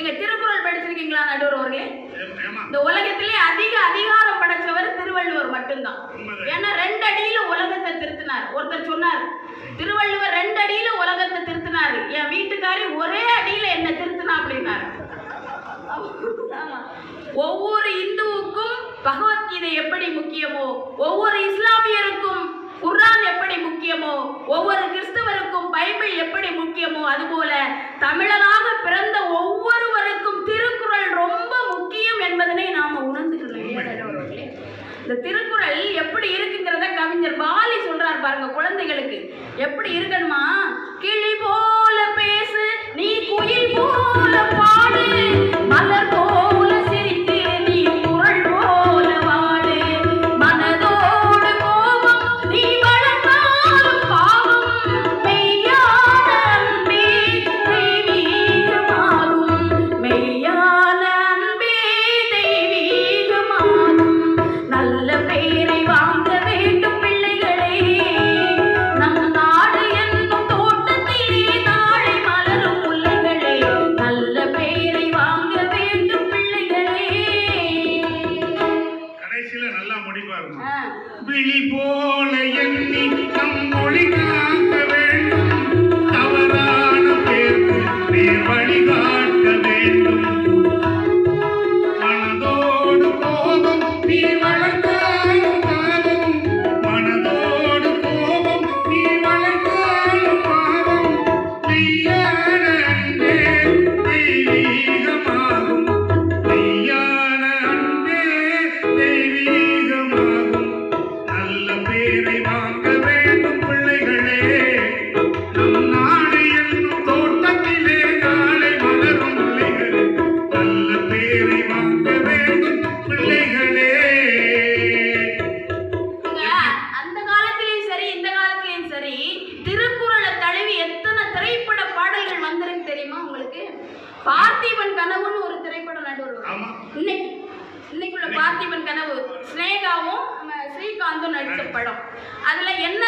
எங்க திருக்குறள் படிச்சிருக்கீங்களா நடுவர் அவர்களே? இந்த உலகத்திலே அதிக அதிகாரம் படைச்சவர் திருவள்ளுவர் மட்டும்தான். ஏன்னா 2 அடியில உலகத்தை திருத்தினார். ஒருத்தர் சொன்னார், திருவள்ளுவர் 2 அடியில உலகத்தை திருத்தினார், என் வீட்டுக்காரி ஒரே அடியில என்ன திருத்தினா அப்படின்னாரு. ஒவ்வொரு இந்துவுக்கும் பகவத்கீதை எப்படி முக்கியமோ, ஒவ்வொரு இஸ்லாமியருக்கும் குர்ஆன் எப்படி முக்கியமோ, ஒவ்வொரு கிறிஸ்தவருக்கும் பைபிள் எப்படி முக்கியமோ, அதுபோல தமிழனாக பிறந்த ஒவ்வொருவருக்கும் திருக்குறள் ரொம்ப முக்கியம் என்பதனை நாம உணர்ந்துக்கணும். இந்த திருக்குறள் எப்படி இருக்குங்கிறத கவிஞர் வாலி சொல்றார் பாருங்க. குழந்தைகளுக்கு எப்படி இருக்கணுமா? கிளி போல பேசு, நீ குயில் போல பாடு, மலர் போல சிரித்து நீ குறள் போல வாடு, மனதோடு கோபம் நீ வளர்ந்தாலும் பாவம், மெய்யான அன்பே தெய்வீகமாகும், மெய்யான அன்பே தெய்வீகமாகும். நல்ல பெயரை வாங்க வேண்டும் பிள்ளைகளே, நம் நாடு என்னும் தோட்டத்திலே நாளை மலரும் முல்லைகளே, நல்ல பெயரை வாங்க வேண்டும் பிள்ளைகளே. கடைசியில நல்லா முடிப்பாருங்க. விழி போல எண்ணி நம் மொழி காக்க வேண்டும், தவறான பேருக்கு நேர் வழி காட்ட வேண்டும், மனதோடு கோபம் நீ வளர்த்தாலும் பாவம், மனதோடு கோபம் நீ வளர்த்தாலும் பாவம், மெய்யான அன்பே தெய்வீகமாகும், மெய்யான அன்பே தெய்வீகமாகும். நல்ல பேரை வாங்க வேண்டும் பிள்ளைகளே, நம் நாடு என்னும் தோட்டத்திலே நாளை மலரும் முல்லைகளே, நல்ல பேரை வாங்க வேண்டும் பிள்ளைகளே. அந்த காலத்திலயும் சரி இந்த காலத்திலயும் சரி திருக்குறளை தழுவி எத்தனை திரைப்பட பாடல்கள் வந்திருக்கு தெரியுமா உங்களுக்கு? பார்த்திபன் கனவுன்னு ஒரு திரைப்படம் நடுவர். ஆமா, இன்னைக்குள்ள பார்த்திபன் கனவு ஸ்னேகாவும் ஸ்ரீகாந்தும் நடிச்ச படம். அதுல என்ன